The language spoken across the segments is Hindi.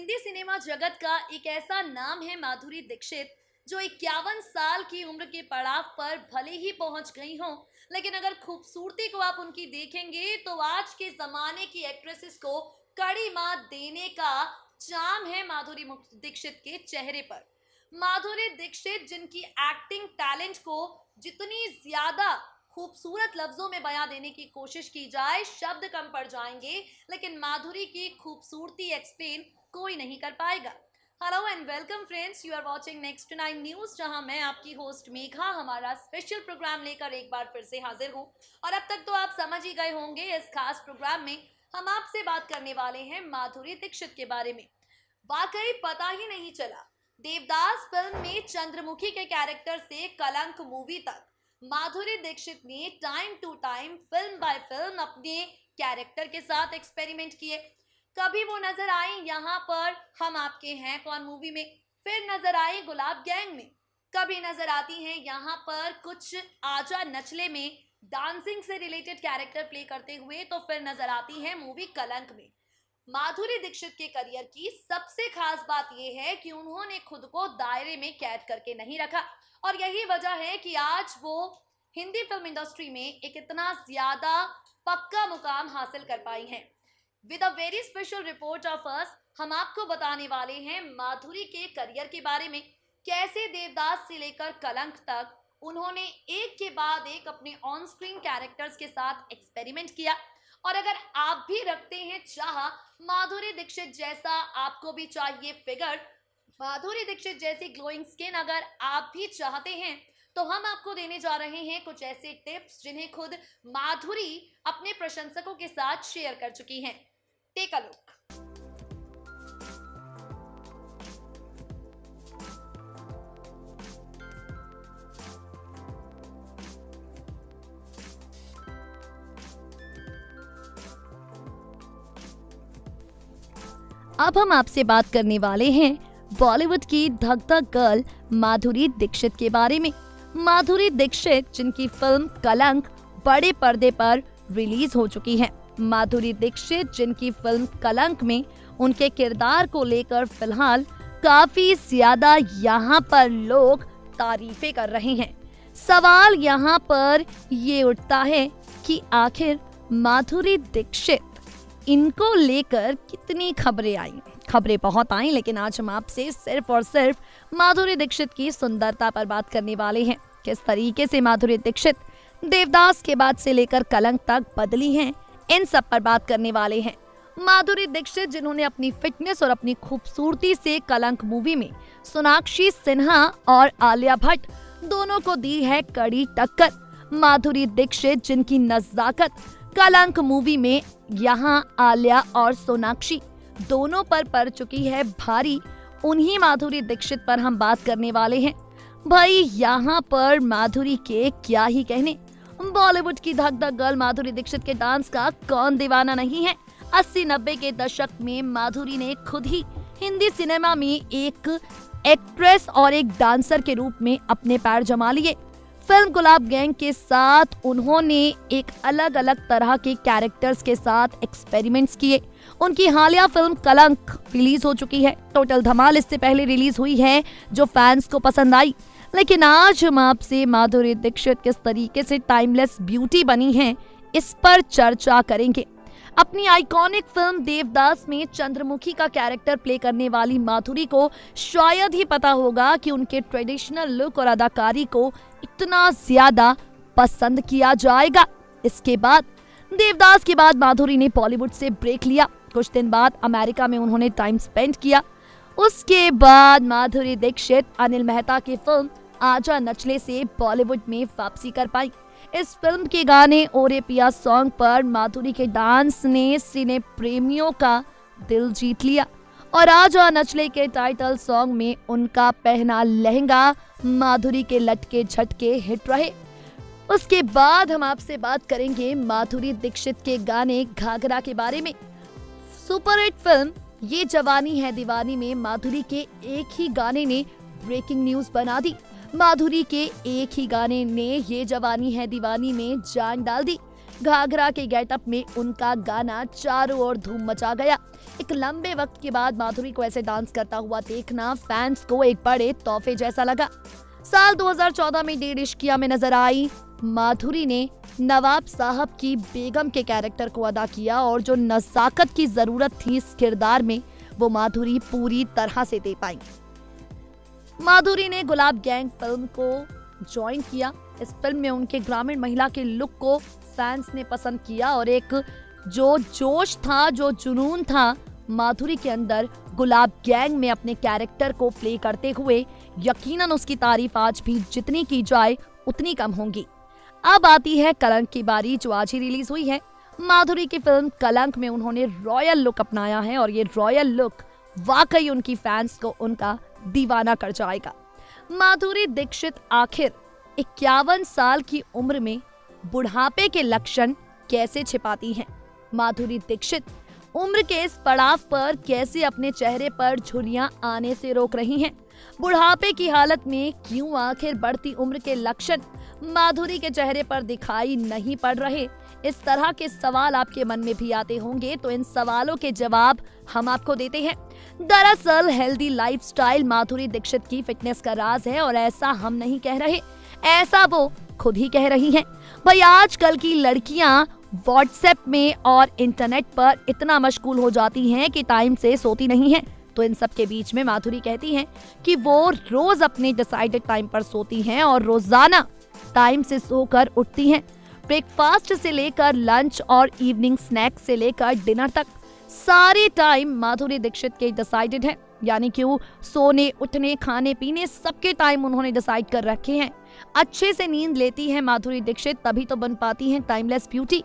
हिंदी सिनेमा जगत का एक ऐसा नाम है माधुरी दीक्षित, जो 51 साल की उम्र के पड़ाव पर भले ही पहुंच गई हों, लेकिन अगर खूबसूरती को आप उनकी देखेंगे तो आज के जमाने की एक्ट्रेसेस को कड़ी मात देने का चार्म है माधुरी दीक्षित के चेहरे पर। माधुरी दीक्षित जिनकी एक्टिंग टैलेंट को जितनी ज्यादा खूबसूरत लफ्जों में बयां देने की कोशिश की जाए शब्द कम पड़ जाएंगे, लेकिन माधुरी की खूबसूरती एक्सप्लेन कोई नहीं कर पाएगा। Hello and welcome friends, you are watching next 9 news, जहां मैं आपकी होस्ट मेघा हमारा स्पेशल प्रोग्राम लेकर एक बार फिर से हाजिर हूं। और अब तक तो आप समझ ही गए होंगे, इस खास प्रोग्राम में हम आपसे बात करने वाले हैं माधुरी दीक्षित के बारे में। वाकई पता ही नहीं चला, देवदास फिल्म में चंद्रमुखी के कैरेक्टर से कलंक मूवी तक माधुरी दीक्षित ने time to time film by film अपने कैरेक्टर के साथ एक्सपेरिमेंट किए। कभी वो नजर आई यहाँ पर हम आपके हैं कौन मूवी में, फिर नजर आई गुलाब गैंग में, कभी नजर आती हैं यहाँ पर कुछ आजा नचले में डांसिंग से रिलेटेड कैरेक्टर प्ले करते हुए, तो फिर नजर आती हैं मूवी कलंक में। माधुरी दीक्षित के करियर की सबसे खास बात यह है कि उन्होंने खुद को दायरे में कैद करके नहीं रखा, और यही वजह है कि आज वो हिंदी फिल्म इंडस्ट्री में एक इतना ज्यादा पक्का मुकाम हासिल कर पाई हैं। With a very special report of us, हम आपको बताने वाले हैं माधुरी के करियर के बारे में, कैसे देवदास से लेकर कलंक तक उन्होंने एक के बाद एक अपने ऑन स्क्रीन कैरेक्टर्स के साथ एक्सपेरिमेंट किया। और अगर आप भी रखते हैं चाह माधुरी दीक्षित जैसा, आपको भी चाहिए फिगर, माधुरी दीक्षित जैसी ग्लोइंग स्किन अगर आप भी चाहते हैं, तो हम आपको देने जा रहे हैं कुछ ऐसे टिप्स जिन्हें खुद माधुरी अपने प्रशंसकों के साथ शेयर कर चुकी हैं। Take a look. अब हम आपसे बात करने वाले हैं बॉलीवुड की धक धक गर्ल माधुरी दीक्षित के बारे में। माधुरी दीक्षित जिनकी फिल्म कलंक बड़े पर्दे पर रिलीज हो चुकी है। माधुरी दीक्षित जिनकी फिल्म कलंक में उनके किरदार को लेकर फिलहाल काफी ज्यादा यहाँ पर लोग तारीफें कर रहे हैं। सवाल यहाँ पर ये उठता है कि आखिर माधुरी दीक्षित इनको लेकर कितनी खबरें आई। खबरें बहुत आई, लेकिन आज हम आपसे सिर्फ और सिर्फ माधुरी दीक्षित की सुंदरता पर बात करने वाले हैं। किस तरीके से माधुरी दीक्षित देवदास के बाद से लेकर कलंक तक बदली हैं, इन सब पर बात करने वाले हैं। माधुरी दीक्षित जिन्होंने अपनी फिटनेस और अपनी खूबसूरती से कलंक मूवी में सोनाक्षी सिन्हा और आलिया भट्ट दोनों को दी है कड़ी टक्कर। माधुरी दीक्षित जिनकी नज़ाकत कलंक मूवी में यहाँ आलिया और सोनाक्षी दोनों पर पड़ चुकी है भारी, उन्हीं माधुरी दीक्षित पर हम बात करने वाले हैं। भाई यहाँ पर माधुरी के क्या ही कहने, बॉलीवुड की धक धक गर्ल माधुरी दीक्षित के डांस का कौन दीवाना नहीं है। 80-90 के दशक में माधुरी ने खुद ही हिंदी सिनेमा में एक एक्ट्रेस और एक डांसर के रूप में अपने पैर जमा लिए। फिल्म गुलाब गैंग के साथ उन्होंने एक अलग अलग तरह के कैरेक्टर्स के साथ एक्सपेरिमेंट्स किए। उनकी हालिया फिल्म कलंक रिलीज हो चुकी है। टोटल धमाल इससे पहले रिलीज हुई है, जो फैंस को पसंद आई। लेकिन आज हम आपसे माधुरी दीक्षित किस तरीके से टाइमलेस ब्यूटी बनी है, इस पर चर्चा करेंगे। अपनी आइकॉनिक फिल्म देवदास में चंद्रमुखी का कैरेक्टर प्ले करने वाली माधुरी को शायद ही पता होगा कि उनके ट्रेडिशनल लुक और अदाकारी को इतना ज्यादा पसंद किया जाएगा। इसके बाद देवदास के बाद माधुरी ने बॉलीवुड से ब्रेक लिया। कुछ दिन बाद अमेरिका में उन्होंने टाइम स्पेंड किया। उसके बाद माधुरी दीक्षित अनिल मेहता की फिल्म आजा नचले से बॉलीवुड में वापसी कर पाई। इस फिल्म के गाने ओरे पिया सॉन्ग पर माधुरी के डांस ने सिने प्रेमियों का दिल जीत लिया, और आजा नचले के टाइटल सॉन्ग में उनका पहना लहंगा माधुरी के लटके झटके हिट रहे। उसके बाद हम आपसे बात करेंगे माधुरी दीक्षित के गाने घाघरा के बारे में। सुपरहिट फिल्म ये जवानी है दीवानी में माधुरी के एक ही गाने ने ब्रेकिंग न्यूज बना दी। माधुरी के एक ही गाने ने ये जवानी है दीवानी में जान डाल दी। घाघरा के गेटअप में उनका गाना चारों ओर धूम मचा गया। एक लंबे वक्त के बाद माधुरी को ऐसे डांस करता हुआ देखना फैंस को एक बड़े तोहफे जैसा लगा। साल 2014 में डेढ़ इश्किया में नजर आई माधुरी ने नवाब साहब की बेगम के कैरेक्टर को अदा किया और जो नज़ाकत की जरूरत थी इस किरदार में वो माधुरी पूरी तरह से दे पाई। माधुरी ने गुलाब गैंग फिल्म को ज्वाइन किया। इस फिल्म में उनके ग्रामीण महिला के लुक को फैंस ने पसंद किया और एक जो जोश था, जो जुनून था माधुरी के अंदर गुलाब गैंग में अपने कैरेक्टर को प्ले करते हुए, यकीनन उसकी तारीफ आज भी जितनी की जाए उतनी कम होगी। अब आती है कलंक की बारी, जो आज ही रिलीज हुई है। माधुरी की फिल्म कलंक में उन्होंने रॉयल लुक अपनाया है और ये रॉयल लुक वाकई उनकी फैंस को उनका दीवाना कर जाएगा। माधुरी दीक्षित आखिर 51 साल की उम्र में बुढ़ापे के लक्षण कैसे छिपाती हैं? माधुरी दीक्षित उम्र के इस पड़ाव पर कैसे अपने चेहरे पर झुर्रियां आने से रोक रही हैं? बुढ़ापे की हालत में क्यों आखिर बढ़ती उम्र के लक्षण माधुरी के चेहरे पर दिखाई नहीं पड़ रहे? इस तरह के सवाल आपके मन में भी आते होंगे, तो इन सवालों के जवाब हम आपको देते हैं। दरअसल हेल्दी लाइफस्टाइल माधुरी दीक्षित की फिटनेस का राज है और ऐसा हम नहीं कह रहे, ऐसा वो खुद ही कह रही हैं। भाई आजकल की लड़कियां व्हाट्सएप में और इंटरनेट पर इतना मशगूल हो जाती हैं कि टाइम से सोती नहीं हैं। तो इन सब के बीच में माधुरी कहती हैं कि वो रोज अपने डिसाइडेड टाइम पर सोती हैं और रोजाना टाइम से सोकर उठती हैं। ब्रेकफास्ट से लेकर लंच और इवनिंग स्नैक्स से लेकर डिनर तक सारे टाइम माधुरी दीक्षित के डिसाइडेड है। यानी कि वो सोने, उठने, खाने पीने सबके टाइम उन्होंने डिसाइड कर रखे हैं। अच्छे से नींद लेती है माधुरी दीक्षित, तभी तो बन पाती हैं टाइमलेस ब्यूटी।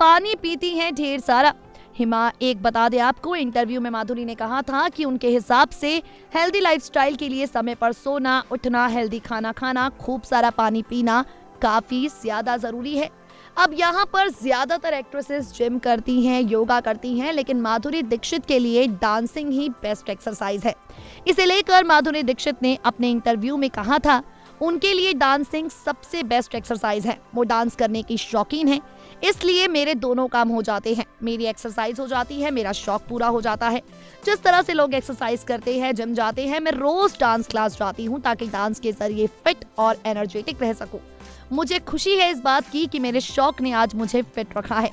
पानी पीती हैं ढेर सारा। हिमा एक बता दे आपको, इंटरव्यू में माधुरी ने कहा था कि उनके हिसाब से हेल्दी लाइफस्टाइल के लिए समय पर सोना, उठना, हेल्दी खाना खाना, खूब सारा पानी पीना काफी ज्यादा जरूरी है। अब यहाँ पर ज्यादातर एक्ट्रेसेस जिम करती हैं, योगा करती हैं, लेकिन माधुरी दीक्षित के लिए डांसिंग ही बेस्ट एक्सरसाइज है। इसे लेकर माधुरी दीक्षित ने अपने इंटरव्यू में कहा था उनके लिए डांसिंग सबसे बेस्ट एक्सरसाइज है। वो डांस करने की शौकीन है, इसलिए मेरे दोनों काम हो जाते हैं। मेरी एक्सरसाइज हो जाती है, मेरा शौक पूरा हो जाता है। जिस तरह से लोग एक्सरसाइज करते हैं, जिम जाते हैं, मैं रोज डांस क्लास जाती हूँ ताकि डांस के जरिए फिट और एनर्जेटिक रह सकूं। मुझे खुशी है इस बात की कि मेरे शौक ने आज मुझे फिट रखा है।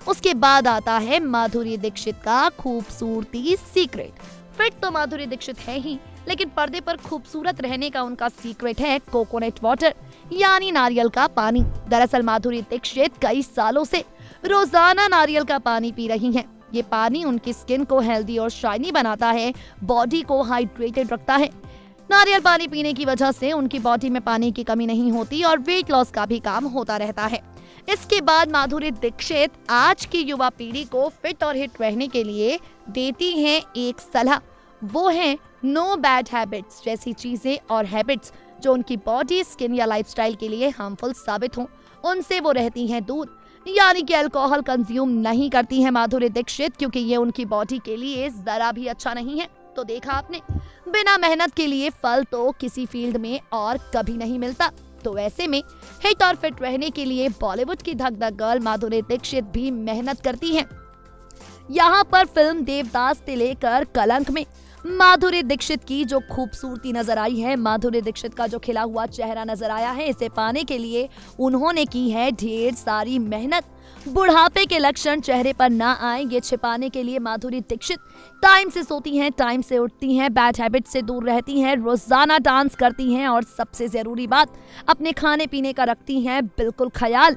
उसके बाद आता है माधुरी दीक्षित का खूबसूरती सीक्रेट। फिट तो माधुरी दीक्षित है ही, लेकिन पर्दे पर खूबसूरत रहने का उनका सीक्रेट है कोकोनट वाटर, यानी नारियल का पानी। दरअसल माधुरी दीक्षित कई सालों से रोजाना नारियल का पानी पी रही हैं। ये पानी उनकी स्किन को हेल्दी और शाइनी बनाता है, बॉडी को हाइड्रेटेड रखता है। नारियल पानी पीने की वजह से उनकी बॉडी में पानी की कमी नहीं होती और वेट लॉस का भी काम होता रहता है। इसके बाद माधुरी दीक्षित आज की युवा पीढ़ी को फिट और हिट रहने के लिए देती हैं एक सलाह। वो है नो बैड हैबिट्स जैसी चीजें और हैबिट्स जो उनकी बॉडी, स्किन या लाइफस्टाइल के लिए हार्मफुल साबित हों, उनसे वो रहती हैं दूर। यानी कि अल्कोहल कंज्यूम नहीं करती हैं माधुरी दीक्षित, क्योंकि ये उनकी बॉडी के लिए जरा भी अच्छा नहीं है। तो देखा आपने, बिना मेहनत के लिए फल तो किसी फील्ड में और कभी नहीं मिलता। तो ऐसे में हिट और फिट रहने के लिए बॉलीवुड की धक धक गर्ल माधुरी दीक्षित भी मेहनत करती हैं। यहाँ पर फिल्म देवदास से लेकर कलंक में माधुरी दीक्षित की जो खूबसूरती नजर आई है, माधुरी दीक्षित का जो खिला हुआ चेहरा नजर आया है, इसे पाने के लिए उन्होंने की है ढेर सारी मेहनत। बुढ़ापे के लक्षण चेहरे पर ना आए, ये छिपाने के लिए माधुरी दीक्षित टाइम से सोती हैं, टाइम से उठती हैं, बैड हैबिट से दूर रहती हैं, रोजाना डांस करती हैं और सबसे जरूरी बात, अपने खाने पीने का रखती हैं बिल्कुल ख्याल।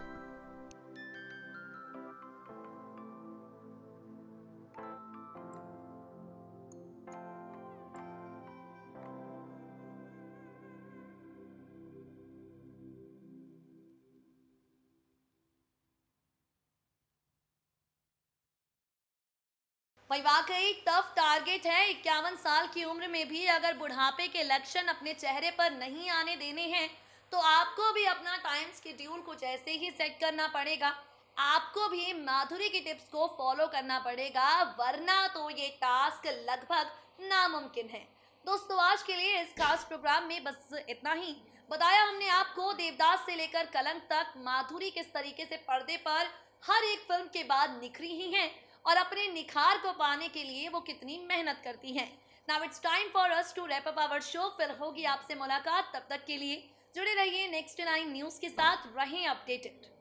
भाई वाकई टफ टारगेट है। 51 साल की उम्र में भी अगर बुढ़ापे के लक्षण अपने चेहरे पर नहीं आने देने हैं, तो आपको भी अपना टाइम शेड्यूल कुछ ऐसे ही सेट करना पड़ेगा। आपको भी माधुरी की टिप्स को फॉलो करना पड़ेगा, वरना तो ये टास्क लगभग नामुमकिन है। दोस्तों आज के लिए इस खास प्रोग्राम में बस इतना ही। बताया हमने आपको देवदास से लेकर कलंक तक माधुरी किस तरीके से पर्दे पर हर एक फिल्म के बाद निखरी ही हैं और अपने निखार को पाने के लिए वो कितनी मेहनत करती हैं। Now it's time for us to wrap up our show. फिर होगी आपसे मुलाकात, तब तक के लिए जुड़े रहिए नेक्स्ट 9 न्यूज़ के साथ, रहें अपडेटेड।